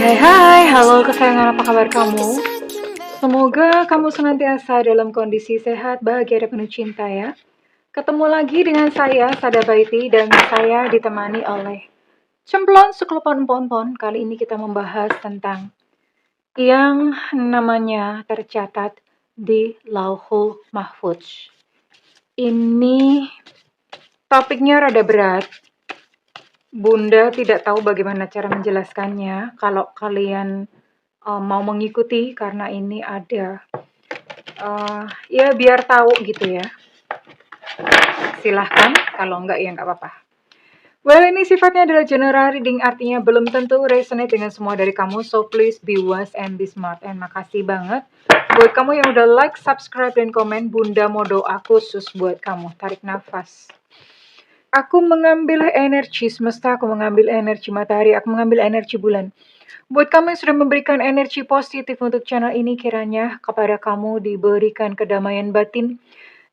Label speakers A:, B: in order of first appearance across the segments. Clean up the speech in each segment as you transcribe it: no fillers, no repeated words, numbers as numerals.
A: Hai, halo kesayangan, apa kabar kamu? Semoga kamu senantiasa dalam kondisi sehat, bahagia, dan penuh cinta ya. Ketemu lagi dengan saya, Sada Baiti, dan saya ditemani oleh Cemplon Suklupon Pon. Kali ini kita membahas tentang yang namanya tercatat di Lauhul Mahfudz. Ini topiknya rada berat. Bunda tidak tahu bagaimana cara menjelaskannya. Kalau kalian mau mengikuti, karena ini ada ya biar tahu gitu ya, silahkan. Kalau enggak ya enggak apa-apa. Well, ini sifatnya adalah general reading, artinya belum tentu resonate dengan semua dari kamu, so please be wise and be smart. And makasih banget buat kamu yang udah like, subscribe, dan komen. Bunda mau doa khusus buat kamu. Tarik nafas. Aku mengambil energi semesta, aku mengambil energi matahari, aku mengambil energi bulan. Buat kamu yang sudah memberikan energi positif untuk channel ini, kiranya kepada kamu diberikan kedamaian batin,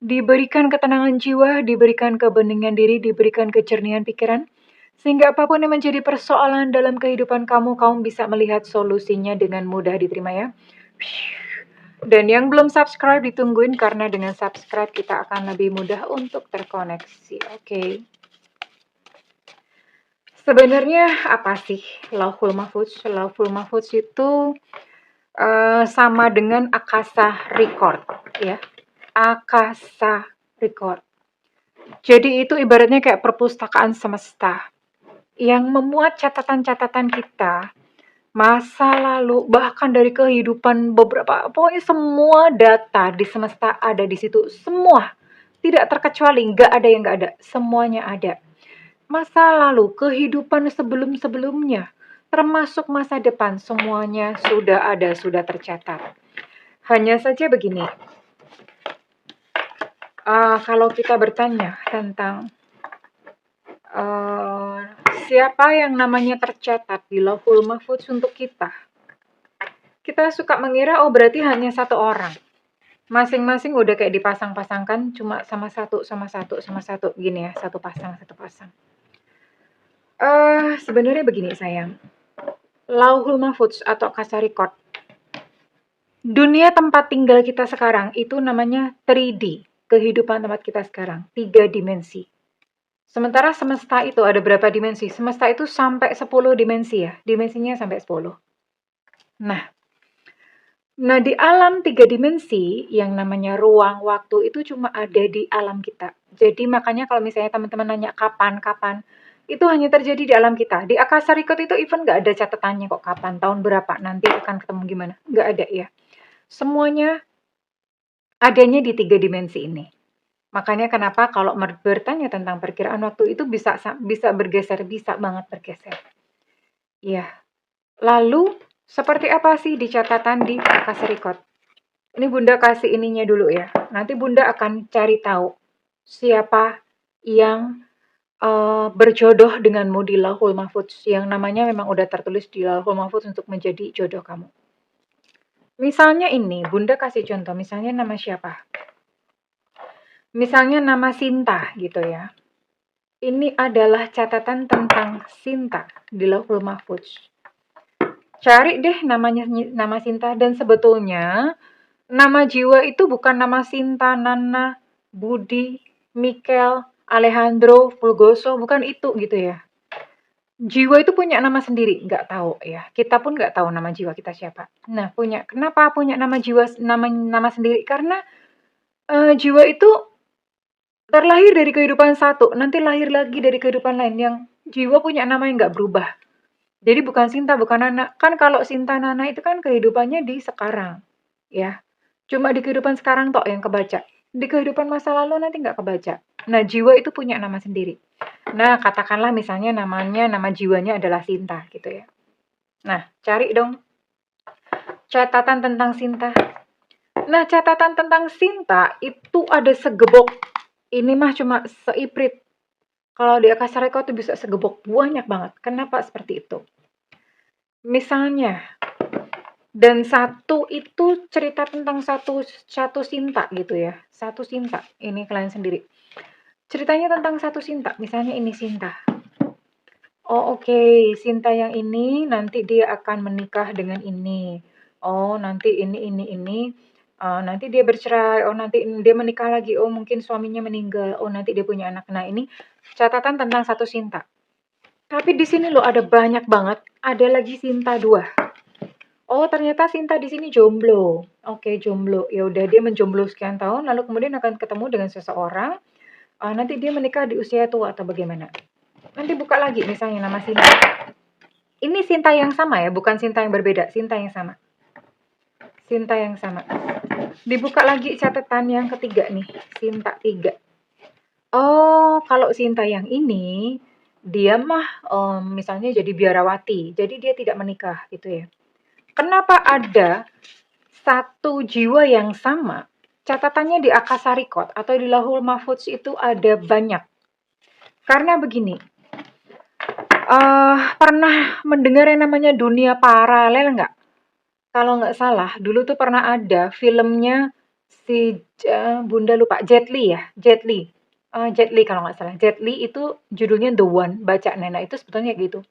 A: diberikan ketenangan jiwa, diberikan kebeningan diri, diberikan kejernihan pikiran, sehingga apapun yang menjadi persoalan dalam kehidupan kamu, kamu bisa melihat solusinya dengan mudah diterima ya. Dan yang belum subscribe ditungguin, karena dengan subscribe kita akan lebih mudah untuk terkoneksi. Oke. Sebenarnya apa sih Lauhul Mahfudz? Lauhul Mahfudz itu sama dengan Akasa Record ya. Akasa Record. Jadi itu ibaratnya kayak perpustakaan semesta yang memuat catatan-catatan kita, masa lalu, bahkan dari kehidupan beberapa, pokoknya semua data di semesta ada di situ, semua, tidak terkecuali, nggak ada yang nggak ada, semuanya ada. Masa lalu, kehidupan sebelum-sebelumnya, termasuk masa depan, semuanya sudah ada, sudah tercatat. Hanya saja begini, kalau kita bertanya tentang siapa yang namanya tercatat di Lauhul Mahfudz untuk kita suka mengira, oh berarti hanya satu orang. Masing-masing udah kayak dipasang-pasangkan, cuma sama satu, gini ya, satu pasang. Sebenarnya begini sayang, Lauhul Mahfudz atau Akasa Record, dunia tempat tinggal kita sekarang itu namanya 3D, kehidupan tempat kita sekarang, 3 dimensi. Sementara semesta itu ada berapa dimensi? Semesta itu sampai 10 dimensi ya, dimensinya sampai 10. Nah di alam 3 dimensi yang namanya ruang, waktu itu cuma ada di alam kita. Jadi makanya kalau misalnya teman-teman nanya kapan, itu hanya terjadi di alam kita. Di Akasa Record itu even nggak ada catatannya kok kapan, tahun berapa, nanti akan ketemu gimana. Nggak ada ya. Semuanya adanya di 3 dimensi ini. Makanya kenapa kalau bertanya tentang perkiraan waktu itu bisa bergeser, bisa banget bergeser. Ya. Lalu seperti apa sih di catatan di Akasa Record? Ini Bunda kasih ininya dulu ya. Nanti Bunda akan cari tahu siapa yang berjodoh denganmu di Lauhul Mahfudz, yang namanya memang udah tertulis di Lauhul Mahfudz untuk menjadi jodoh kamu. Misalnya ini, Bunda kasih contoh, misalnya nama siapa? Misalnya nama Sinta gitu ya. Ini adalah catatan tentang Sinta di Lauhul Mahfudz. Cari deh nama Sinta, dan sebetulnya nama jiwa itu bukan nama Sinta, Nana, Budi, Mikel, Alejandro, Fulgoso, bukan itu gitu ya. Jiwa itu punya nama sendiri, nggak tahu ya. Kita pun nggak tahu nama jiwa kita siapa. Nah, kenapa punya nama jiwa, nama sendiri? Karena jiwa itu terlahir dari kehidupan satu, nanti lahir lagi dari kehidupan lain, yang jiwa punya nama yang nggak berubah. Jadi bukan Sinta, bukan Nana. Kan kalau Sinta, Nana itu kan kehidupannya di sekarang, ya. Cuma di kehidupan sekarang tok yang kebaca. Di kehidupan masa lalu nanti nggak kebaca. Nah, jiwa itu punya nama sendiri. Nah, katakanlah misalnya nama jiwanya adalah Sinta, gitu ya. Nah, cari dong catatan tentang Sinta. Nah, catatan tentang Sinta itu ada segebok. Ini mah cuma seiprit. Kalau di Akasa Record itu bisa segebok, banyak banget. Kenapa seperti itu? Misalnya, dan satu itu cerita tentang satu Sinta gitu ya. Satu Sinta, ini kalian sendiri. Ceritanya tentang satu Sinta, misalnya ini Sinta. Oh, oke, Sinta yang ini nanti dia akan menikah dengan ini. Oh, nanti ini, nanti dia bercerai. Oh, nanti dia menikah lagi. Oh, mungkin suaminya meninggal. Oh, nanti dia punya anak. Nah, ini catatan tentang satu Sinta. Tapi di sini loh ada banyak banget. Ada lagi Sinta 2. Oh, ternyata Sinta di sini jomblo. Oke, jomblo. Ya udah dia menjomblo sekian tahun, lalu kemudian akan ketemu dengan seseorang. Nanti dia menikah di usia tua atau bagaimana? Nanti buka lagi misalnya nama Sinta. Ini Sinta yang sama ya, bukan Sinta yang berbeda. Sinta yang sama. Sinta yang sama. Dibuka lagi catatan yang ketiga nih. Sinta 3. Oh, kalau Sinta yang ini, dia mah misalnya jadi biarawati. Jadi dia tidak menikah gitu ya. Kenapa ada satu jiwa yang sama? Catatannya di Akasa Record atau di Lauhul Mahfudz itu ada banyak. Karena begini, pernah mendengar yang namanya dunia paralel nggak? Kalau nggak salah, dulu tuh pernah ada filmnya si Bunda lupa, Jet Li ya, Jet Li. Jet Li kalau nggak salah. Jet Li itu judulnya The One, baca Nena itu sebetulnya gitu.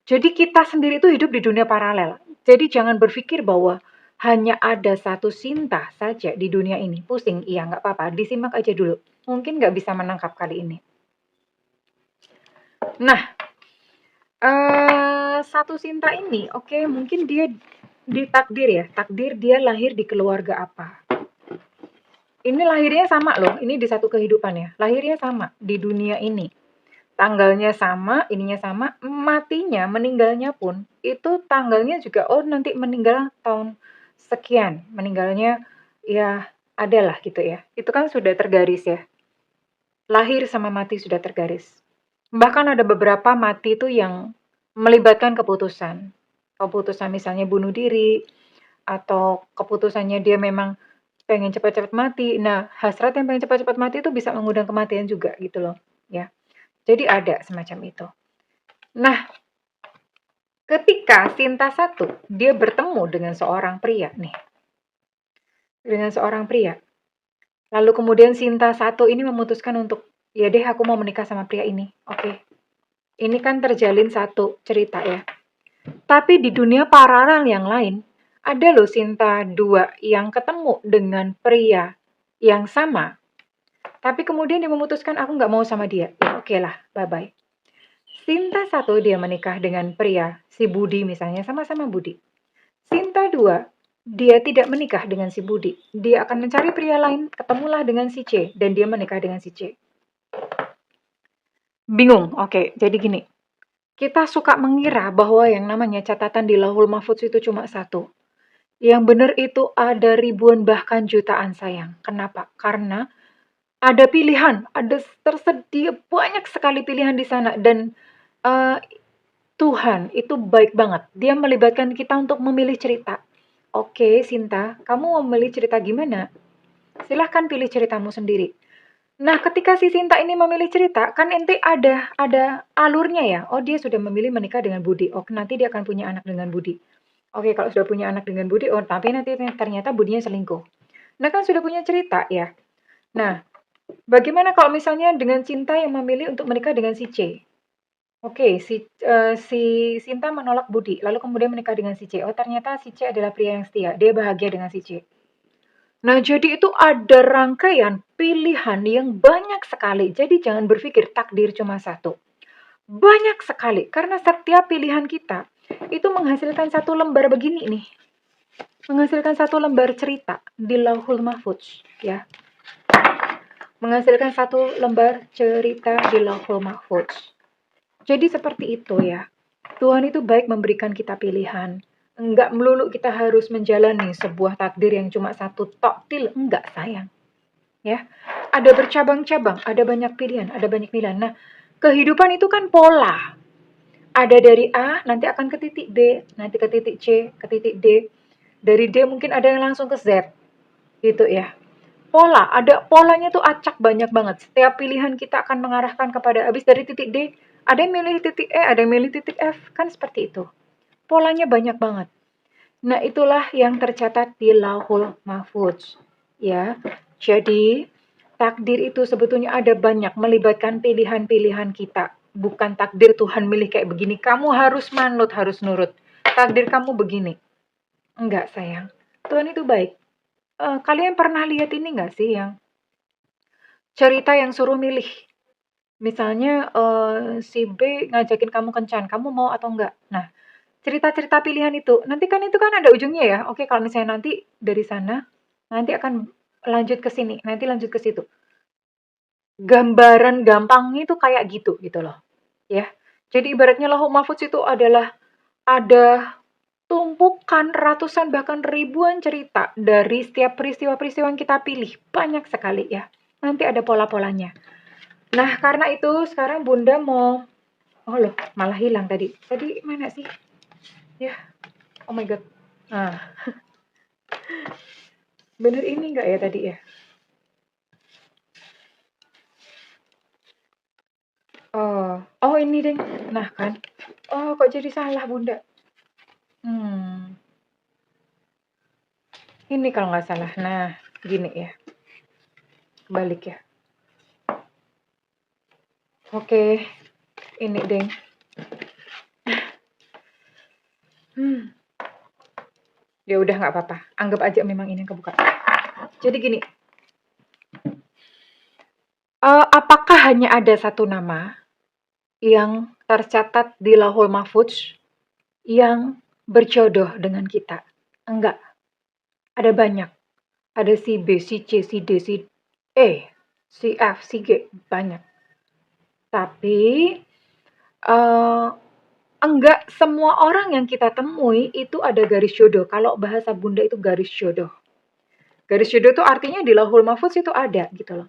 A: Jadi kita sendiri tuh hidup di dunia paralel. Jadi jangan berpikir bahwa hanya ada satu Sinta saja di dunia ini. Pusing, iya nggak apa-apa, disimak aja dulu. Mungkin nggak bisa menangkap kali ini. Nah, satu Sinta ini, oke, mungkin dia ditakdir ya, takdir dia lahir di keluarga apa. Ini lahirnya sama loh, ini di satu kehidupan ya, lahirnya sama di dunia ini. Tanggalnya sama, ininya sama, matinya, meninggalnya pun, itu tanggalnya juga, oh nanti meninggal tahun sekian, meninggalnya ya adalah gitu ya. Itu kan sudah tergaris ya, lahir sama mati sudah tergaris. Bahkan ada beberapa mati itu yang melibatkan keputusan. Keputusan misalnya bunuh diri, atau keputusannya dia memang pengen cepat-cepat mati. Nah, hasrat yang pengen cepat-cepat mati itu bisa mengundang kematian juga gitu loh, ya. Jadi ada semacam itu. Nah, ketika Sinta 1 dia bertemu dengan seorang pria nih. Dengan seorang pria. Lalu kemudian Sinta 1 ini memutuskan untuk, ya deh aku mau menikah sama pria ini. Oke. Ini kan terjalin satu cerita ya. Tapi di dunia paralel yang lain, ada loh Sinta 2 yang ketemu dengan pria yang sama. Tapi kemudian dia memutuskan aku nggak mau sama dia. Ya oke lah, bye-bye. Sinta 1 dia menikah dengan pria, si Budi misalnya, sama-sama Budi. Sinta 2, dia tidak menikah dengan si Budi. Dia akan mencari pria lain, ketemulah dengan si C, dan dia menikah dengan si C. Bingung? Oke, jadi gini. Kita suka mengira bahwa yang namanya catatan di Lauhul Mahfudz itu cuma satu. Yang benar itu ada ribuan bahkan jutaan sayang. Kenapa? Karena ada pilihan, ada tersedia banyak sekali pilihan di sana dan uh, Tuhan itu baik banget. Dia melibatkan kita untuk memilih cerita. Oke, Sinta, kamu mau memilih cerita gimana? Silahkan pilih ceritamu sendiri. Nah, ketika si Sinta ini memilih cerita, kan ente ada alurnya ya. Oh, dia sudah memilih menikah dengan Budi. Oh, nanti dia akan punya anak dengan Budi. Oke, kalau sudah punya anak dengan Budi, oh tapi nanti ternyata Budinya selingkuh. Nah, kan sudah punya cerita ya. Nah, bagaimana kalau misalnya dengan Cinta yang memilih untuk menikah dengan si C? Oke, si Sinta menolak Budi, lalu kemudian menikah dengan si C. Oh, ternyata si C adalah pria yang setia. Dia bahagia dengan si C. Nah, jadi itu ada rangkaian pilihan yang banyak sekali. Jadi jangan berpikir takdir cuma satu. Banyak sekali, karena setiap pilihan kita itu menghasilkan satu lembar begini nih. Menghasilkan satu lembar cerita di Lauhul Mahfudz, ya. Menghasilkan satu lembar cerita di Lauhul Mahfudz. Jadi seperti itu ya. Tuhan itu baik memberikan kita pilihan. Enggak melulu kita harus menjalani sebuah takdir yang cuma satu toktil. Enggak, sayang. Ya, ada bercabang-cabang, ada banyak pilihan, ada banyak pilihan. Nah, kehidupan itu kan pola. Ada dari A, nanti akan ke titik B, nanti ke titik C, ke titik D. Dari D mungkin ada yang langsung ke Z. Gitu ya. Pola, ada polanya tuh acak banyak banget. Setiap pilihan kita akan mengarahkan kepada habis dari titik D, ada yang milih titik E, ada yang milih titik F, kan seperti itu. Polanya banyak banget. Nah, itulah yang tercatat di Lauhul Mahfudz. Ya. Jadi, takdir itu sebetulnya ada banyak melibatkan pilihan-pilihan kita. bukan takdir Tuhan milih kayak begini, kamu harus manut, harus nurut. Takdir kamu begini. Enggak, sayang. Tuhan itu baik. Kalian pernah lihat ini nggak sih yang cerita yang suruh milih? Misalnya si B ngajakin kamu kencan, kamu mau atau enggak? Nah, cerita-cerita pilihan itu kan ada ujungnya ya. Oke, kalau misalnya nanti dari sana, nanti akan lanjut ke sini, nanti lanjut ke situ. Gambaran gampangnya itu kayak gitu loh. Ya. Jadi ibaratnya Lauhul Mahfudz itu adalah ada tumpukan ratusan bahkan ribuan cerita dari setiap peristiwa-peristiwa yang kita pilih. Banyak sekali ya. Nanti ada pola-polanya. Nah, karena itu sekarang Bunda mau oh loh, malah hilang tadi. Tadi mana sih? Ya, oh my god. Nah, bener ini enggak ya tadi ya? Oh ini deh. Nah kan. Oh kok jadi salah Bunda? Ini kalau nggak salah. Nah, gini ya. Balik ya. Oke, ini deh. Ya udah nggak apa-apa. Anggap aja memang ini yang kebuka. Jadi gini. Apakah hanya ada satu nama yang tercatat di Lauhul Mahfudz yang berjodoh dengan kita? Enggak. Ada banyak. Ada si B, si C, si D, si E, si F, si G. Banyak. Tapi enggak semua orang yang kita temui itu ada garis jodoh. Kalau bahasa Bunda itu garis jodoh. Garis jodoh itu artinya di Lauhul Mahfudz itu ada gitu loh.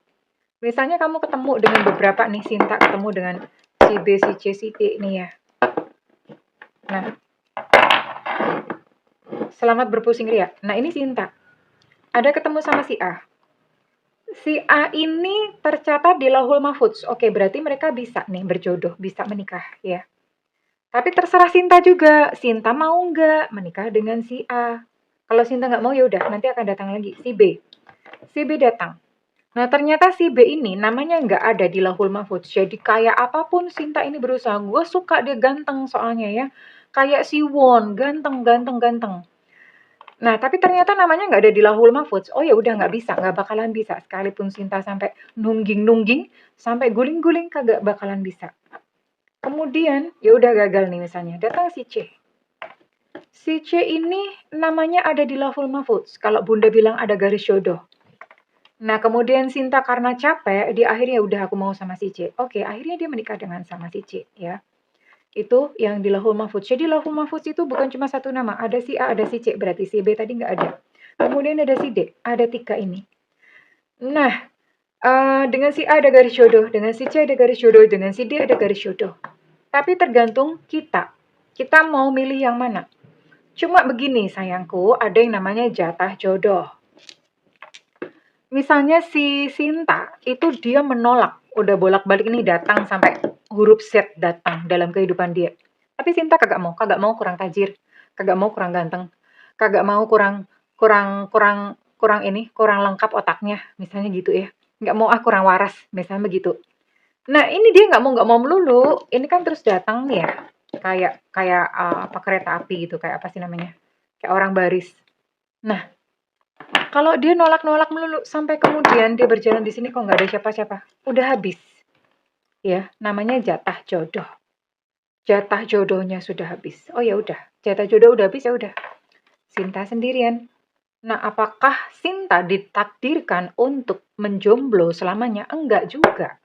A: Misalnya kamu ketemu dengan beberapa nih, Sinta ketemu dengan si B, si C, si D nih ya. Nah, selamat berpusing ria. Nah ini Sinta. Ada ketemu sama si A. Si A ini tercatat di Lauhul Mahfudz. Oke, berarti mereka bisa nih berjodoh, bisa menikah ya. Tapi terserah Sinta juga. Sinta mau nggak menikah dengan si A? Kalau Sinta nggak mau ya udah, nanti akan datang lagi si B. Si B datang. Nah ternyata si B ini namanya nggak ada di Lauhul Mahfudz. Jadi kayak apapun Sinta ini berusaha. Gue suka dia ganteng soalnya ya. Kayak si Won, ganteng, ganteng, ganteng. Nah tapi ternyata namanya nggak ada di Lauhul Mahfudz. Oh ya udah nggak bisa, nggak bakalan bisa. Sekalipun Sinta sampai nungging-nungging, sampai guling-guling kagak bakalan bisa. Kemudian ya udah gagal nih misalnya. Datang si C. Si C ini namanya ada di Lauhul Mahfudz. Kalau Bunda bilang ada garis jodoh. Nah, kemudian Sinta karena capek, di akhirnya udah aku mau sama si C. Oke, akhirnya dia menikah dengan sama si C, ya. Itu yang di Lauhul Mahfudz. Jadi Lauhul Mahfudz itu bukan cuma satu nama. Ada si A, ada si C. Berarti si B tadi nggak ada. Kemudian ada si D. Ada 3 ini. Nah, dengan si A ada garis jodoh. Dengan si C ada garis jodoh. Dengan si D ada garis jodoh. Tapi tergantung kita. Kita mau milih yang mana. Cuma begini sayangku, ada yang namanya jatah jodoh. Misalnya si Sinta, itu dia menolak. Udah bolak-balik ini datang sampai huruf Z datang dalam kehidupan dia. Tapi Sinta kagak mau kurang tajir, kagak mau kurang ganteng, kagak mau kurang lengkap otaknya, misalnya gitu ya. Nggak mau kurang waras, misalnya begitu. Nah ini dia nggak mau melulu, ini kan terus datang nih ya, kayak apa kereta api gitu, kayak apa sih namanya, kayak orang baris. Nah kalau dia nolak-nolak melulu sampai kemudian dia berjalan di sini kok nggak ada siapa-siapa, udah habis. Ya, namanya jatah jodoh. Jatah jodohnya sudah habis. Oh ya udah, jatah jodoh udah habis ya udah. Sinta sendirian. Nah, apakah Sinta ditakdirkan untuk menjomblo selamanya? Enggak juga.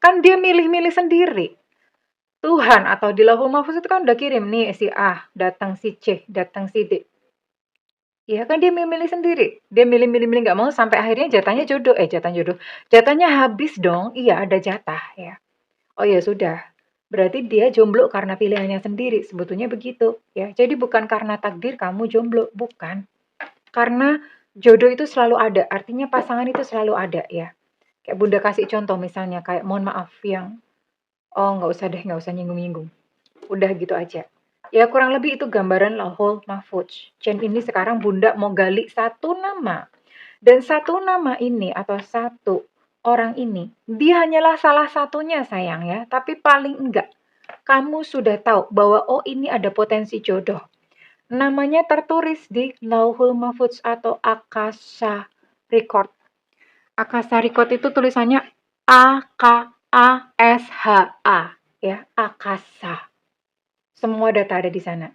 A: Kan dia milih-milih sendiri. Tuhan atau di Lauhul Mahfudz itu kan udah kirim nih si A, datang si C, datang si D. Iya kan dia milih-milih sendiri. Dia milih-milih nggak mau sampai akhirnya jatahnya jodoh. Jatah jodoh. Jatahnya habis dong. Iya ada jatah ya. Oh ya sudah. Berarti dia jomblo karena pilihannya sendiri. Sebetulnya begitu ya. Jadi bukan karena takdir kamu jomblo, bukan. Karena jodoh itu selalu ada. Artinya pasangan itu selalu ada ya. Kayak Bunda kasih contoh misalnya kayak mohon maaf yang oh nggak usah deh, nggak usah nyinggung-nyinggung. Udah gitu aja. Ya kurang lebih itu gambaran Lauhul Mahfudz. Dan ini sekarang Bunda mau gali satu nama. Dan satu nama ini atau satu orang ini, dia hanyalah salah satunya sayang ya, tapi paling enggak kamu sudah tahu bahwa oh ini ada potensi jodoh. Namanya tertulis di Lauhul Mahfudz atau Akasha Record. Akasha Record itu tulisannya A-K-A-S-H-A ya, Akasha. Semua data ada di sana.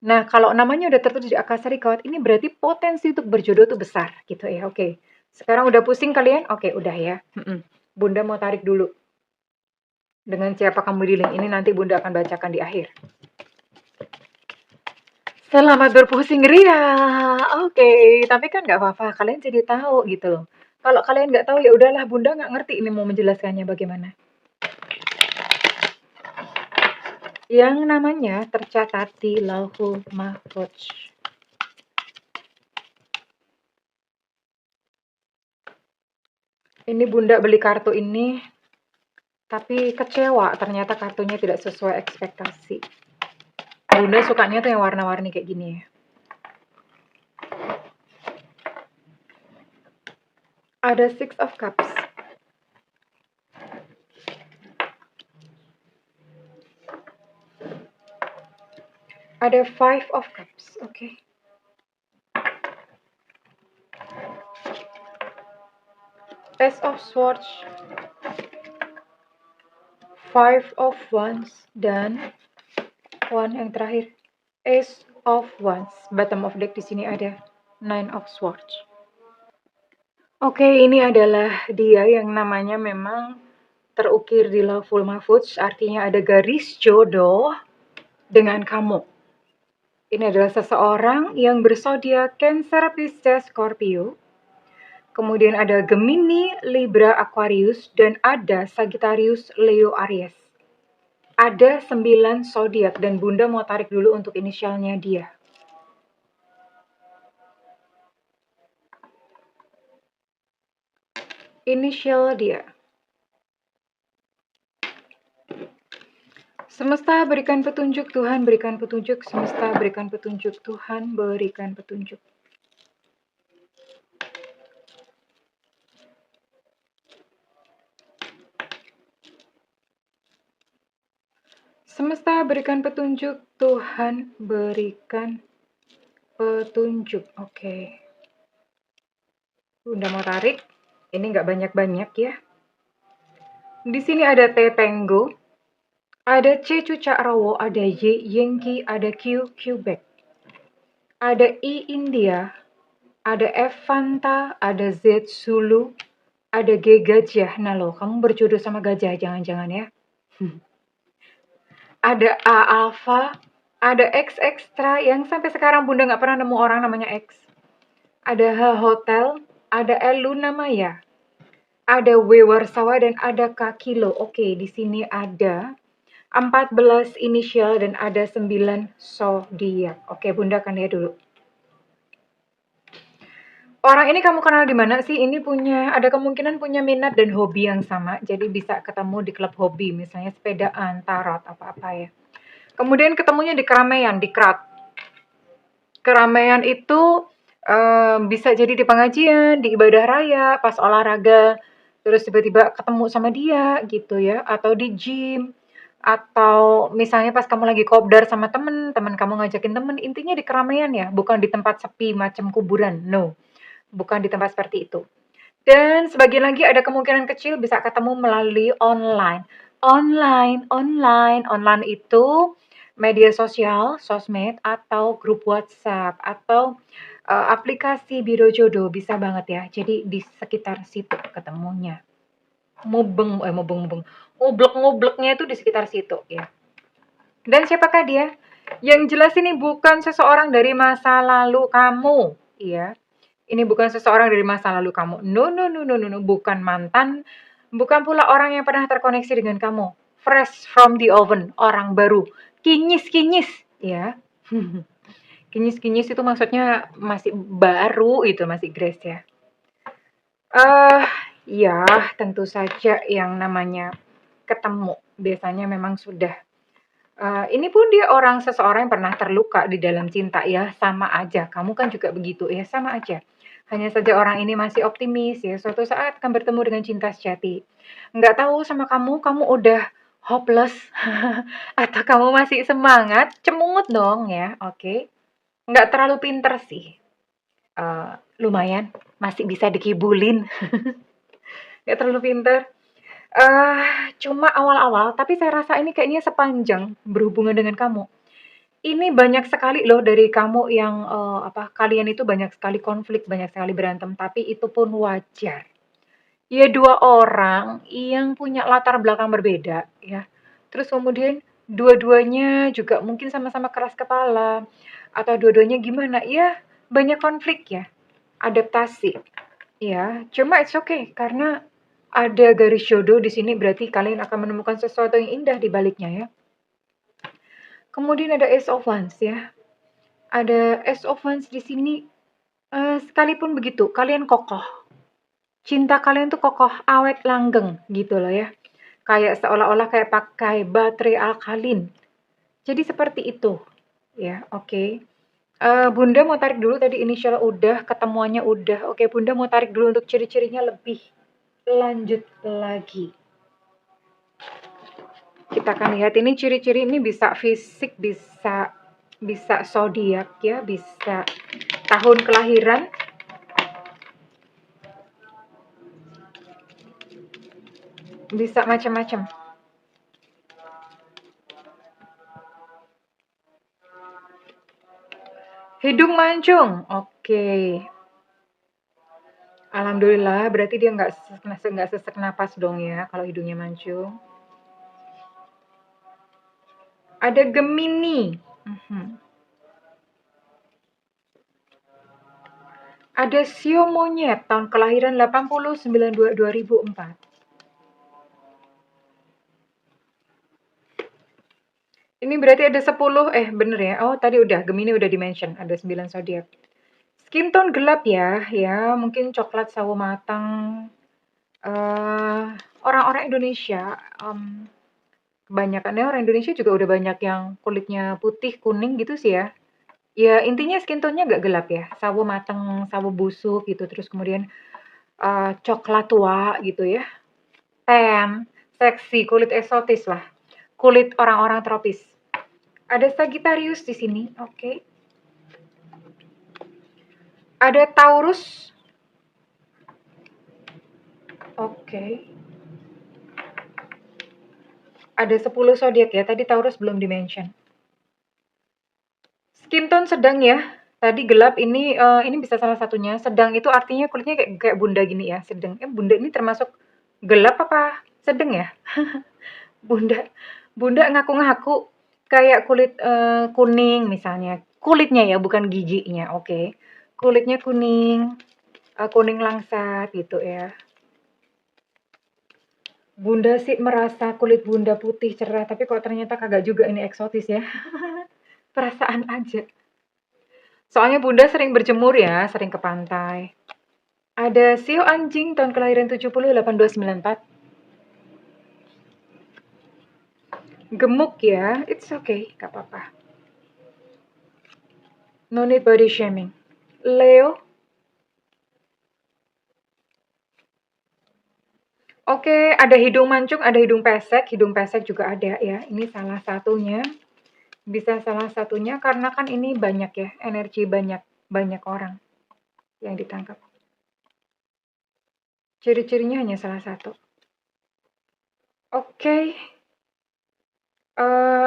A: Nah, kalau namanya udah tertulis di Akasha Record, ini berarti potensi untuk berjodoh tuh besar gitu ya. Oke. Sekarang udah pusing kalian? Oke, udah ya. Bunda mau tarik dulu. Dengan siapa kamu di link ini nanti Bunda akan bacakan di akhir. Selamat berpusing ria. Oke, tapi kan nggak apa-apa. Kalian jadi tahu gitu loh. Kalau kalian nggak tahu ya udahlah, Bunda nggak ngerti ini mau menjelaskannya bagaimana. Yang namanya tercatat di Lauhul Mahfudz. Ini Bunda beli kartu ini, tapi kecewa ternyata kartunya tidak sesuai ekspektasi. Bunda sukanya tuh yang warna-warni kayak gini ya. Ada Six of Cups. Ada Five of Cups, oke. Ace of Swords, Five of Wands, dan One yang terakhir, Ace of Wands. Bottom of deck di sini ada Nine of Swords. Oke, ini adalah dia yang namanya memang terukir di Lauhul Mahfudz, artinya ada garis jodoh dengan kamu. Ini adalah seseorang yang berzodiak Cancer, Pisces, Scorpio. Kemudian ada Gemini, Libra, Aquarius, dan ada Sagittarius, Leo, Aries. Ada 9 zodiak dan Bunda mau tarik dulu untuk inisialnya dia. Inisial dia. Semesta berikan petunjuk, Tuhan berikan petunjuk, semesta berikan petunjuk, Tuhan berikan petunjuk. Semesta berikan petunjuk, Tuhan berikan petunjuk. Oke. Bunda mau tarik. Ini nggak banyak-banyak ya. Di sini ada T Tango, ada C Cucak Rawo, ada Y Yankee, ada Q Quebec, ada I India, ada F Fanta, ada Z Zulu, ada G Gajah. Nah loh, kamu berjodoh sama gajah jangan-jangan ya. Ada A Alpha, ada X Extra yang sampai sekarang Bunda nggak pernah nemu orang namanya X. Ada H Hotel, ada L Luna Maya, ada W Warsawa, dan ada K Kilo. Oke, di sini ada 14 inisial dan ada 9 zodiak. Oke, Bunda akan lihat dulu. Orang ini kamu kenal di mana sih? Ini ada kemungkinan punya minat dan hobi yang sama. Jadi bisa ketemu di klub hobi, misalnya sepedaan, tarot, apa-apa ya. Kemudian ketemunya di keramaian, di crowd. Keramaian itu bisa jadi di pengajian, di ibadah raya, pas olahraga, terus tiba-tiba ketemu sama dia gitu ya, atau di gym, atau misalnya pas kamu lagi kopdar sama temen kamu ngajakin temen, intinya di keramaian ya, bukan di tempat sepi macam kuburan, no. Bukan di tempat seperti itu. Dan sebagian lagi ada kemungkinan kecil bisa ketemu melalui online. Online itu media sosial, sosmed, atau grup WhatsApp, atau aplikasi biro jodoh, bisa banget ya. Jadi di sekitar situ ketemunya. Ngoblek-ngobleknya itu di sekitar situ ya. Dan siapakah dia? Yang jelas ini bukan seseorang dari masa lalu kamu, ya. Ini bukan seseorang dari masa lalu kamu. No, bukan mantan, bukan pula orang yang pernah terkoneksi dengan kamu. Fresh from the oven, orang baru. Kinyis, ya. Kinyis itu maksudnya masih baru, itu masih grace ya. Ya, tentu saja yang namanya ketemu biasanya memang sudah ini pun dia seseorang yang pernah terluka di dalam cinta ya, sama aja. Kamu kan juga begitu ya, sama aja. Hanya saja orang ini masih optimis ya, suatu saat akan bertemu dengan cinta sejati. Nggak tahu sama kamu udah hopeless atau kamu masih semangat, cemungut dong ya, oke. Nggak terlalu pinter sih, lumayan, masih bisa dikibulin, nggak terlalu pinter. Cuma awal-awal, tapi saya rasa ini kayaknya sepanjang berhubungan dengan kamu. Ini banyak sekali loh dari kamu yang, kalian itu banyak sekali konflik, banyak sekali berantem, tapi itu pun wajar. Ya 2 orang yang punya latar belakang berbeda ya, terus kemudian dua-duanya juga mungkin sama-sama keras kepala, atau dua-duanya gimana, ya banyak konflik ya, adaptasi, ya. Cuma it's okay karena ada garis jodoh di sini berarti kalian akan menemukan sesuatu yang indah di baliknya ya. Kemudian ada Ace of Wands ya. Ada Ace of Wands di sini, sekalipun begitu kalian kokoh. Cinta kalian tuh kokoh, awet langgeng gitu loh ya. Kayak seolah-olah kayak pakai baterai alkalin. Jadi seperti itu. Ya, oke. Bunda mau tarik dulu tadi inisial udah, ketemuannya udah. Oke, Bunda mau tarik dulu untuk ciri-cirinya lebih lanjut lagi. Kita akan lihat ini ciri-ciri ini bisa fisik, bisa zodiak ya, bisa tahun kelahiran. Bisa macam-macam. Hidung mancung, oke. Alhamdulillah, berarti dia nggak sesek napas dong ya, kalau hidungnya mancung. Ada Gemini. Ada Sio Monyet, tahun kelahiran 80/92/2004. Ini berarti ada 10, bener ya. Oh, tadi udah, Gemini udah di-mention, ada 9 zodiak. Skin tone gelap ya, ya mungkin coklat sawo matang. Orang-orang Indonesia, kebanyakannya orang Indonesia juga udah banyak yang kulitnya putih, kuning gitu sih ya. Ya intinya skin tone-nya nggak gelap ya, sawo mateng, sawo busuk gitu, terus kemudian coklat tua gitu ya, tan, seksi, kulit eksotis lah, kulit orang-orang tropis. Ada Sagittarius di sini, oke. Ada Taurus, oke. Ada 10 zodiak ya, tadi Taurus belum di-mention. Skin tone sedang ya, tadi gelap, ini bisa salah satunya. Sedang itu artinya kulitnya kayak Bunda gini ya, sedang. Bunda ini termasuk gelap apa sedang ya? Bunda Bunda ngaku-ngaku kayak kulit, kuning misalnya. Kulitnya ya, bukan giginya, oke. Kulitnya kuning, kuning langsat gitu ya. Bunda sih merasa kulit Bunda putih cerah, tapi kok ternyata kagak juga, ini eksotis ya. Perasaan aja. Soalnya Bunda sering berjemur ya, sering ke pantai. Ada Sio Anjing tahun kelahiran 70/82/94. Gemuk ya, it's okay, gak apa-apa. No need body shaming. Leo, oke, ada hidung mancung, ada hidung pesek juga ada ya. Ini salah satunya, bisa salah satunya karena kan ini banyak ya, energi banyak orang yang ditangkap. Ciri-cirinya hanya salah satu. Oke,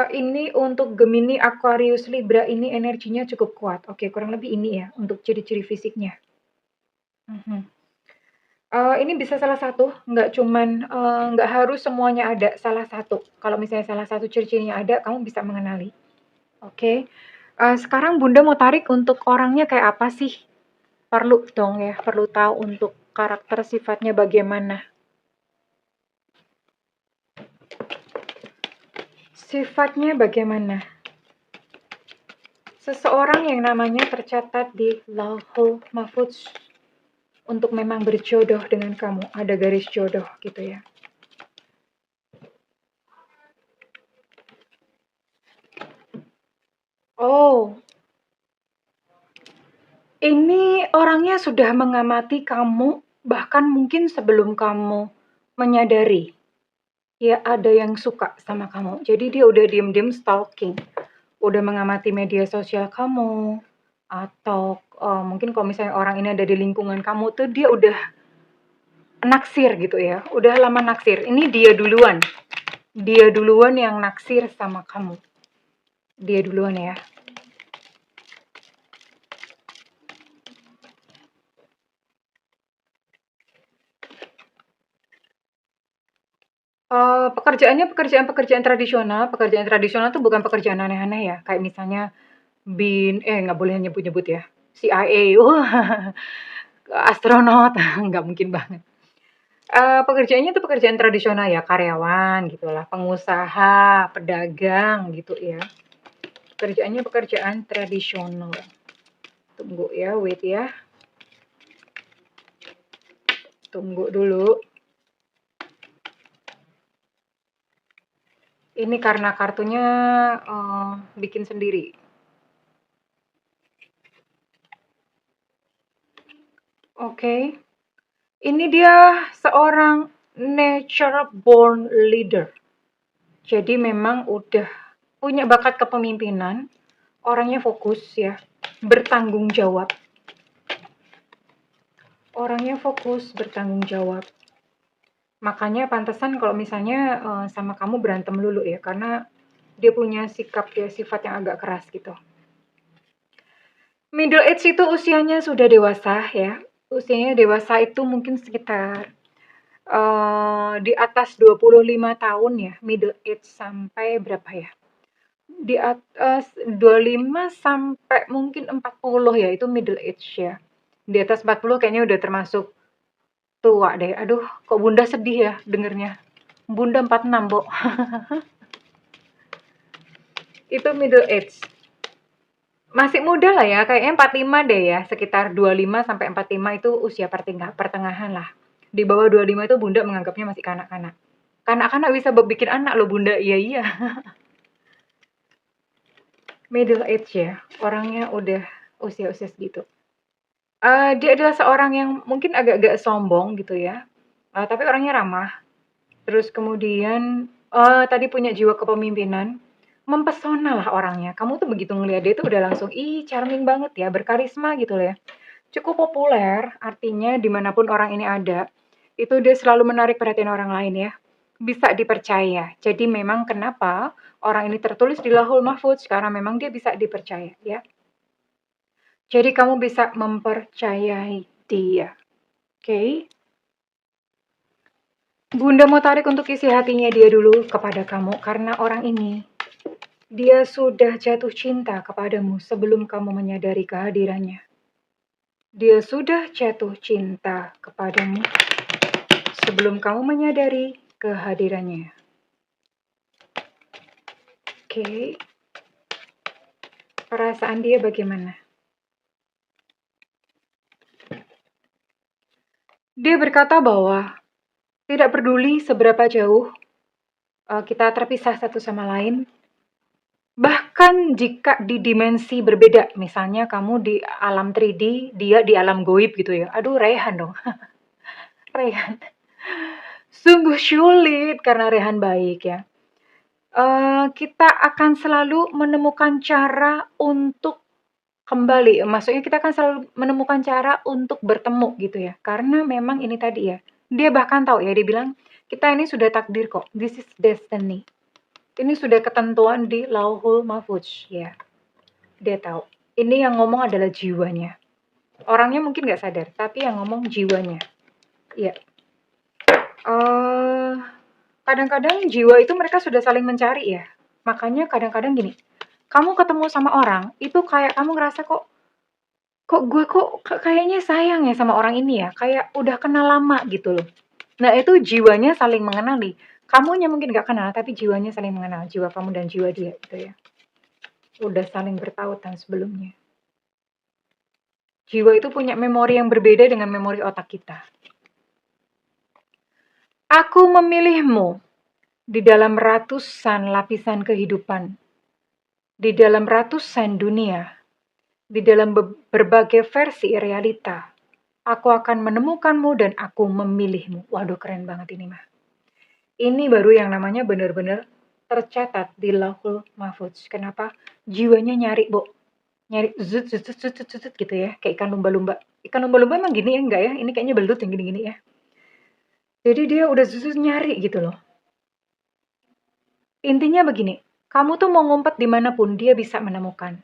A: ini untuk Gemini, Aquarius, Libra ini energinya cukup kuat. Oke, kurang lebih ini ya untuk ciri-ciri fisiknya. Ini bisa salah satu, nggak cuman, nggak harus semuanya ada, salah satu. Kalau misalnya salah satu ciri-cirinya ada, kamu bisa mengenali. Oke, sekarang Bunda mau tarik untuk orangnya kayak apa sih? Perlu dong ya, perlu tahu untuk karakter sifatnya bagaimana. Sifatnya bagaimana? Seseorang yang namanya tercatat di Lauhul Mahfudz untuk memang berjodoh dengan kamu, ada garis jodoh gitu ya. Oh, Ini orangnya sudah mengamati kamu, bahkan mungkin sebelum kamu menyadari. Ya, ada yang suka sama kamu. Jadi dia udah diem-diem stalking, udah mengamati media sosial kamu, atau mungkin kalau misalnya orang ini ada di lingkungan kamu tuh dia udah naksir gitu ya, udah lama naksir. Ini dia duluan yang naksir sama kamu. Dia duluan ya. Pekerjaannya pekerjaan tradisional tuh bukan pekerjaan aneh-aneh ya, kayak misalnya nggak boleh nyebut-nyebut ya, CIA, wah, astronot, nggak mungkin banget. Pekerjaannya tuh pekerjaan tradisional ya, karyawan gitulah, pengusaha, pedagang gitu ya. Pekerjaannya pekerjaan tradisional. Tunggu ya, wait ya, tunggu dulu. Ini karena kartunya bikin sendiri. Oke. Ini dia seorang nature born leader. Jadi memang udah punya bakat kepemimpinan, orangnya fokus ya, bertanggung jawab. Orangnya fokus, bertanggung jawab. Makanya pantesan kalau misalnya sama kamu berantem dulu ya, karena dia punya sikap ya, sifat yang agak keras gitu. Middle age itu usianya sudah dewasa ya. Usianya dewasa itu mungkin sekitar di atas 25 tahun ya, middle age sampai berapa ya? Di atas 25 sampai mungkin 40 ya, itu middle age ya. Di atas 40 kayaknya udah termasuk tua deh. Aduh, kok Bunda sedih ya dengernya. Bunda 46, Bo. Itu middle age. Masih muda lah ya, kayaknya 45 deh ya, sekitar 25 sampai 45 itu usia pertengahan lah. Di bawah 25 itu Bunda menganggapnya masih kanak-kanak. Kanak-kanak bisa bikin anak loh Bunda, iya iya. Middle age ya, orangnya udah usia-usia segitu. Dia adalah seorang yang mungkin agak-agak sombong gitu ya, tapi orangnya ramah. Terus kemudian, tadi punya jiwa kepemimpinan, mempesona lah orangnya. Kamu tuh begitu ngelihat dia tuh udah langsung, ih charming banget ya, berkarisma gitu loh ya. Cukup populer, artinya dimanapun orang ini ada, itu dia selalu menarik perhatian orang lain ya. Bisa dipercaya. Jadi memang kenapa orang ini tertulis di Lauhul Mahfudz, karena memang dia bisa dipercaya ya. Jadi kamu bisa mempercayai dia. Oke? Okay? Bunda mau tarik untuk isi hatinya dia dulu kepada kamu, karena orang ini, dia sudah jatuh cinta kepadamu sebelum kamu menyadari kehadirannya. Dia sudah jatuh cinta kepadamu sebelum kamu menyadari kehadirannya. Oke. Perasaan dia bagaimana? Dia berkata bahwa tidak peduli seberapa jauh kita terpisah satu sama lain, bahkan jika di dimensi berbeda, misalnya kamu di alam 3D, dia di alam goib gitu ya. Aduh, Rehan dong. Rehan. Sungguh sulit karena Rehan baik ya. Kita akan selalu menemukan cara untuk kembali, maksudnya kita akan selalu menemukan cara untuk bertemu gitu ya. Karena memang ini tadi ya, dia bahkan tahu ya, dia bilang, kita ini sudah takdir kok, this is destiny. Ini sudah ketentuan di Lauhul Mahfudz ya. Dia tahu. Ini yang ngomong adalah jiwanya. Orangnya mungkin nggak sadar, tapi yang ngomong jiwanya. Ya. Kadang-kadang jiwa itu mereka sudah saling mencari ya. Makanya kadang-kadang gini, kamu ketemu sama orang, itu kayak kamu ngerasa kok gue kayaknya sayang ya sama orang ini ya, kayak udah kenal lama gitu loh. Nah itu jiwanya saling mengenali. Kamunya mungkin gak kenal, tapi jiwanya saling mengenal. Jiwa kamu dan jiwa dia gitu ya. Udah saling bertautan sebelumnya. Jiwa itu punya memori yang berbeda dengan memori otak kita. Aku memilihmu di dalam ratusan lapisan kehidupan. Di dalam ratusan dunia. di dalam berbagai versi realita. Aku akan menemukanmu dan aku memilihmu. Waduh, keren banget ini mah. Ini baru yang namanya benar-benar tercatat di Lauhul Mahfudz. Kenapa? Jiwanya nyari, Bu. Nyari zut zut zut zut zut, zut gitu ya, kayak ikan lumba-lumba. Ikan lumba-lumba emang gini ya? Enggak ya? Ini kayaknya belut yang gini-gini ya. Jadi dia udah zut zut nyari gitu loh. Intinya begini, kamu tuh mau ngumpet dimanapun dia bisa menemukan.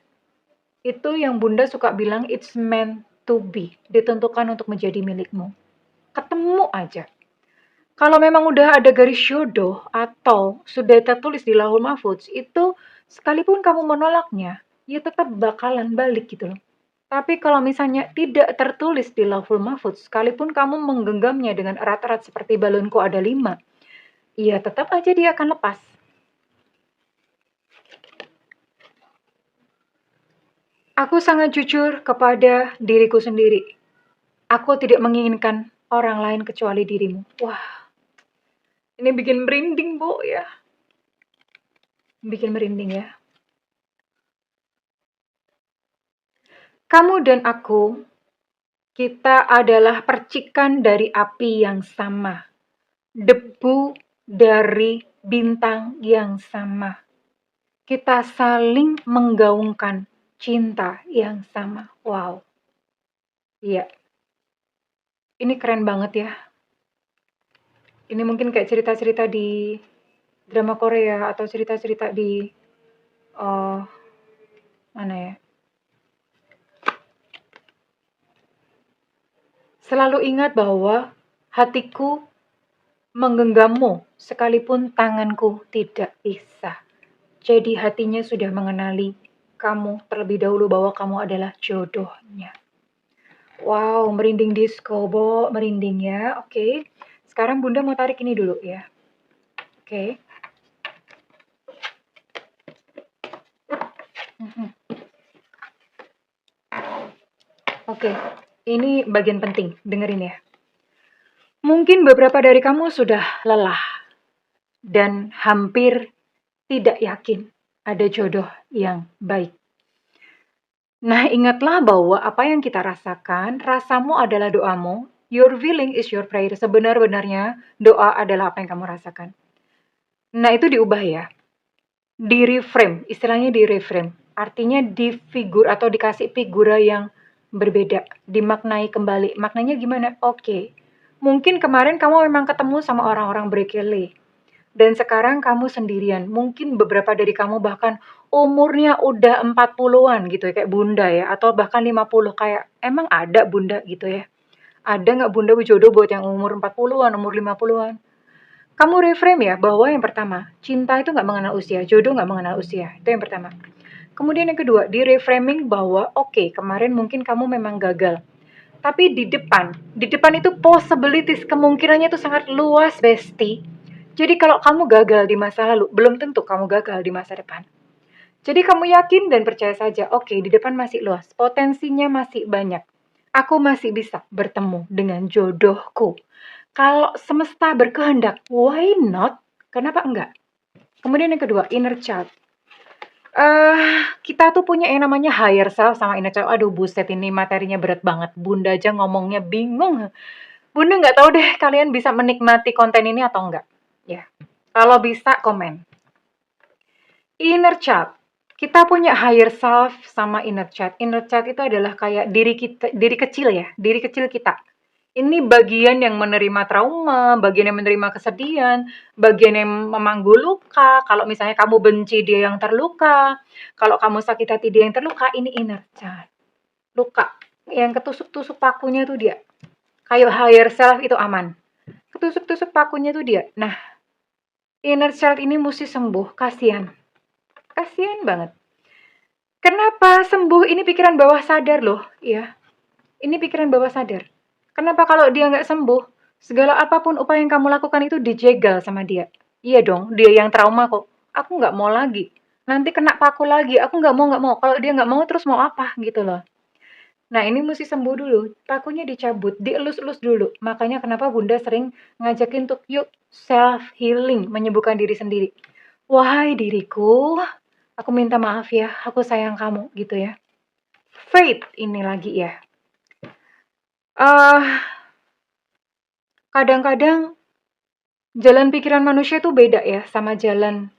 A: Itu yang Bunda suka bilang it's meant to be, ditentukan untuk menjadi milikmu. Ketemu aja. Kalau memang udah ada garis jodoh atau sudah tertulis di Lauhul Mahfudz, itu sekalipun kamu menolaknya, ya tetap bakalan balik gitu loh. Tapi kalau misalnya tidak tertulis di Lauhul Mahfudz, sekalipun kamu menggenggamnya dengan erat-erat seperti balonku ada 5, ya tetap aja dia akan lepas. Aku sangat jujur kepada diriku sendiri. Aku tidak menginginkan orang lain kecuali dirimu. Wah, ini bikin merinding, Bu, ya. Bikin merinding ya. Kamu dan aku, kita adalah percikan dari api yang sama. Debu dari bintang yang sama. Kita saling menggaungkan cinta yang sama. Wow. Iya. Ini keren banget ya. Ini mungkin kayak cerita-cerita di drama Korea atau cerita-cerita di mana ya? Selalu ingat bahwa hatiku menggenggammu sekalipun tanganku tidak bisa. Jadi hatinya sudah mengenali kamu terlebih dahulu bahwa kamu adalah jodohnya. Wow, merinding disco, Bo, merinding ya. Oke. Sekarang Bunda mau tarik ini dulu ya. Oke. Oke, ini bagian penting, dengerin ya. Mungkin beberapa dari kamu sudah lelah dan hampir tidak yakin ada jodoh yang baik. Nah, ingatlah bahwa apa yang kita rasakan, rasamu adalah doamu, your feeling is your prayer. Sebenar-benarnya doa adalah apa yang kamu rasakan. Nah, itu diubah ya. Di reframe, istilahnya di reframe. Artinya di figur atau dikasih figura yang berbeda, dimaknai kembali. Maknanya gimana? Oke. Mungkin kemarin kamu memang ketemu sama orang-orang berkele. Dan sekarang kamu sendirian. Mungkin beberapa dari kamu bahkan umurnya udah 40-an gitu ya, kayak Bunda ya. Atau bahkan 50, kayak emang ada Bunda gitu ya. Ada nggak Bunda jodoh buat yang umur 40-an, umur 50-an? Kamu reframe ya, bahwa yang pertama, cinta itu nggak mengenal usia, jodoh nggak mengenal usia. Itu yang pertama. Kemudian yang kedua, di reframing bahwa oke, kemarin mungkin kamu memang gagal. Tapi di depan itu possibilities, kemungkinannya itu sangat luas, Besti. Jadi kalau kamu gagal di masa lalu, belum tentu kamu gagal di masa depan. Jadi kamu yakin dan percaya saja, oke, di depan masih luas, potensinya masih banyak. Aku masih bisa bertemu dengan jodohku. Kalau semesta berkehendak, why not? Kenapa enggak? Kemudian yang kedua, inner child. Kita tuh punya yang namanya higher self sama inner child. Aduh, buset, ini materinya berat banget. Bunda aja ngomongnya bingung. Bunda nggak tahu deh kalian bisa menikmati konten ini atau enggak. Ya, kalau bisa komen. Inner child. Kita punya higher self sama inner child. Inner child itu adalah kayak diri kita, diri kecil ya, diri kecil kita. Ini bagian yang menerima trauma, bagian yang menerima kesedihan, bagian yang memanggul luka. Kalau misalnya kamu benci dia yang terluka, kalau kamu sakit hati dia yang terluka, ini inner child. Luka. Yang ketusuk-tusuk pakunya tuh dia. Kayak higher self itu aman. Ketusuk-tusuk pakunya tuh dia. Nah, inner child ini mesti sembuh. Kasihan. Kasihan banget. Kenapa sembuh? Ini pikiran bawah sadar loh. Ya, ini pikiran bawah sadar. Kenapa kalau dia nggak sembuh, segala apapun upaya yang kamu lakukan itu dijegal sama dia. Iya dong, dia yang trauma kok. Aku nggak mau lagi. Nanti kena paku lagi. Aku nggak mau. Kalau dia nggak mau terus mau apa gitu loh. Nah, ini mesti sembuh dulu. Pakunya dicabut, dielus-elus dulu. Makanya kenapa Bunda sering ngajakin untuk yuk self-healing, menyembuhkan diri sendiri. Wahai diriku, aku minta maaf ya, aku sayang kamu gitu ya. Faith ini lagi ya. Eh, Kadang-kadang jalan pikiran manusia itu beda ya sama jalan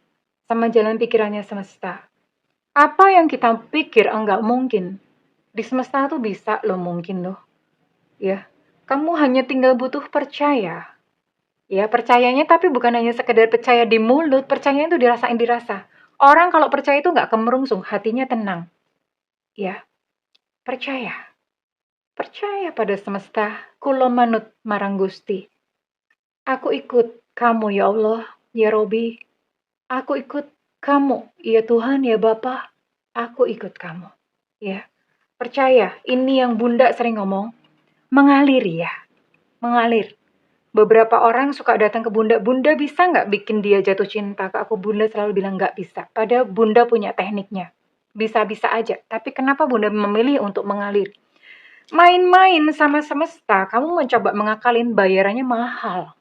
A: pikirannya semesta. Apa yang kita pikir enggak mungkin, di semesta tuh bisa loh mungkin loh. Ya, kamu hanya tinggal butuh percaya. Ya, percayanya tapi bukan hanya sekedar percaya di mulut, percayanya itu dirasain dirasa. Orang kalau percaya itu nggak kemerungsung, hatinya tenang. Ya, percaya. Percaya pada semesta, kulo manut marang Gusti. Aku ikut kamu ya Allah, ya Robi. Aku ikut kamu, ya Tuhan, ya Bapa. Aku ikut kamu. Ya, percaya. Ini yang Bunda sering ngomong, mengalir ya, mengalir. Beberapa orang suka datang ke Bunda, Bunda bisa nggak bikin dia jatuh cinta ke aku? Bunda selalu bilang nggak bisa. Padahal Bunda punya tekniknya. Bisa-bisa aja. Tapi kenapa Bunda memilih untuk mengalir? Main-main sama semesta, kamu mencoba mengakalin bayarannya mahal.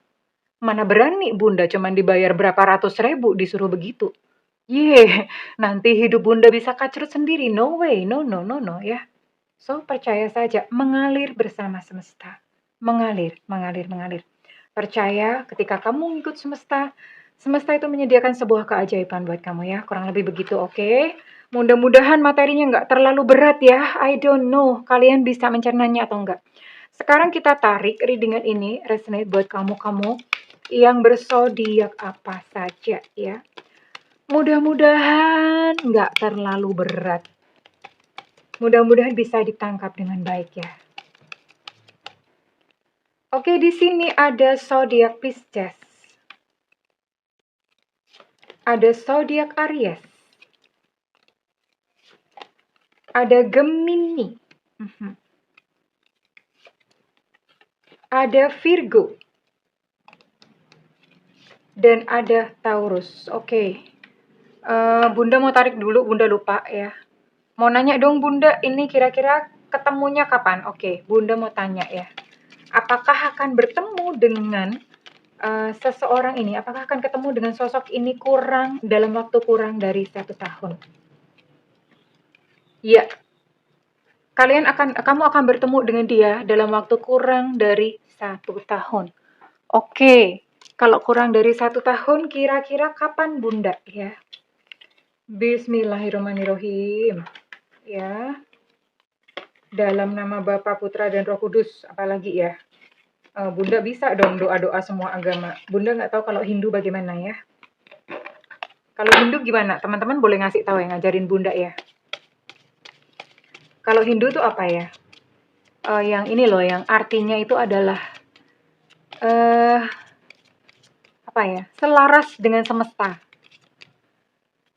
A: Mana berani Bunda cuman dibayar berapa ratus ribu disuruh begitu. Nanti hidup Bunda bisa kacrut sendiri. No way, no, no, no, no ya. So, percaya saja, mengalir bersama semesta. Mengalir, mengalir, mengalir. Percaya ketika kamu ikut semesta, semesta itu menyediakan sebuah keajaiban buat kamu ya. Kurang lebih begitu, oke? Mudah-mudahan materinya nggak terlalu berat ya. I don't know, kalian bisa mencernanya atau enggak. Sekarang kita tarik readingan ini, resonate buat kamu-kamu yang bersodiak apa saja ya. Mudah-mudahan nggak terlalu berat. Mudah-mudahan bisa ditangkap dengan baik ya. Oke, di sini ada zodiak Pisces. Ada zodiak Aries. Ada Gemini. Ada Virgo. Dan ada Taurus. Oke. Bunda mau tarik dulu, Bunda lupa ya. Mau nanya dong Bunda, ini kira-kira ketemunya kapan? Oke, Bunda mau tanya ya. Apakah akan bertemu dengan seseorang ini? Apakah akan ketemu dengan sosok ini dalam waktu kurang dari 1 tahun? Ya, kamu akan bertemu dengan dia dalam waktu kurang dari 1 tahun. Oke, kalau kurang dari 1 tahun, kira-kira kapan Bunda ya? Bismillahirrahmanirrahim. Ya, dalam nama Bapa, Putra, dan Roh Kudus, apalagi ya? Bunda bisa dong doa-doa semua agama. Bunda nggak tahu kalau Hindu bagaimana ya. Kalau Hindu gimana? Teman-teman boleh ngasih tahu ya, ngajarin Bunda ya. Kalau Hindu itu apa ya? Yang ini loh, yang artinya itu adalah apa ya? Selaras dengan semesta.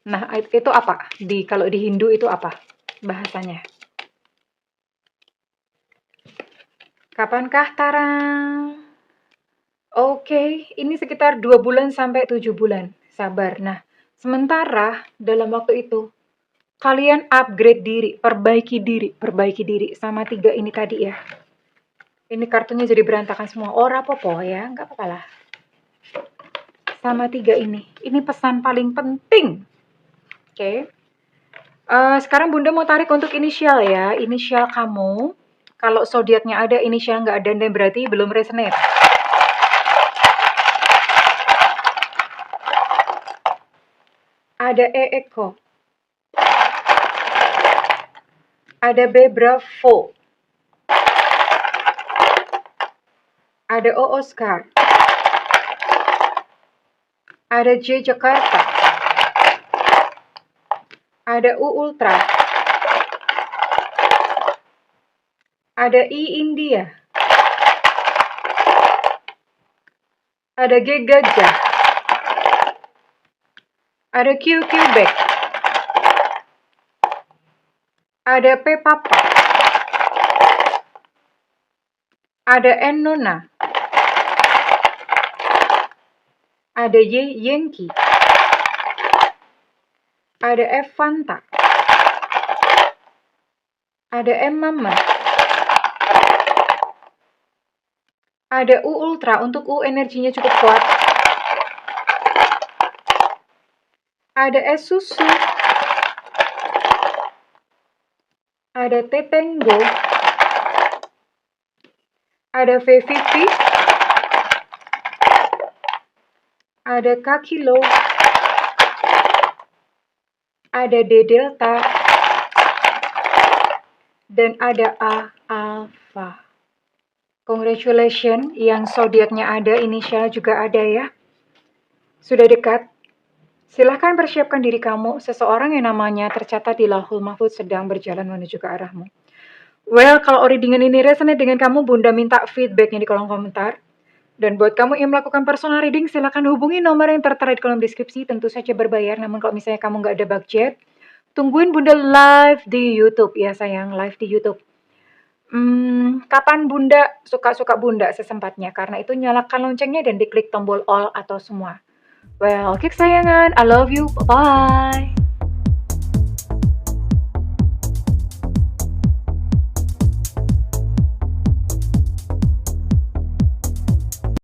A: Nah, itu apa? Kalau di Hindu itu apa bahasanya? Kapankah tarang? Oke, ini sekitar 2 bulan sampai 7 bulan. Sabar. Nah, sementara dalam waktu itu kalian upgrade diri, perbaiki diri sama 3 ini tadi ya. Ini kartunya jadi berantakan semua. Ora popo ya, nggak apa-apa lah. Sama 3 ini. Ini pesan paling penting. Oke. Sekarang Bunda mau tarik untuk inisial ya. Inisial kamu. Kalau zodiaknya ada, inisial nggak ada, dan berarti belum resonate. Ada E Eko. Ada B Bravo. Ada O Oscar. Ada J Jakarta. Ada U Ultra. Ada I India. Ada G Gajah. Ada Q Quebec. Ada P Papa. Ada N Nona. Ada Y Yankee. Ada F Fanta. Ada M Mama. Ada U Ultra, untuk U energinya cukup kuat. Ada S Susu. ada Tetengo, ada VVV, ada Kakilo, ada D Delta, dan ada A Alpha. Congratulations, yang zodiaknya ada, inisial juga ada ya. Sudah dekat. Silahkan persiapkan diri kamu, seseorang yang namanya tercatat di Lauhul Mahfuz sedang berjalan menuju ke arahmu. Well, kalau readingan ini resonate dengan kamu, Bunda minta feedbacknya di kolom komentar. Dan buat kamu yang melakukan personal reading, silahkan hubungi nomor yang tertera di kolom deskripsi, tentu saja berbayar. Namun kalau misalnya kamu nggak ada budget, tungguin Bunda live di YouTube ya sayang, live di YouTube. Kapan Bunda suka-suka Bunda sesempatnya, karena itu nyalakan loncengnya dan diklik tombol all atau semua. Well, oke kesayangan, I love you, bye-bye.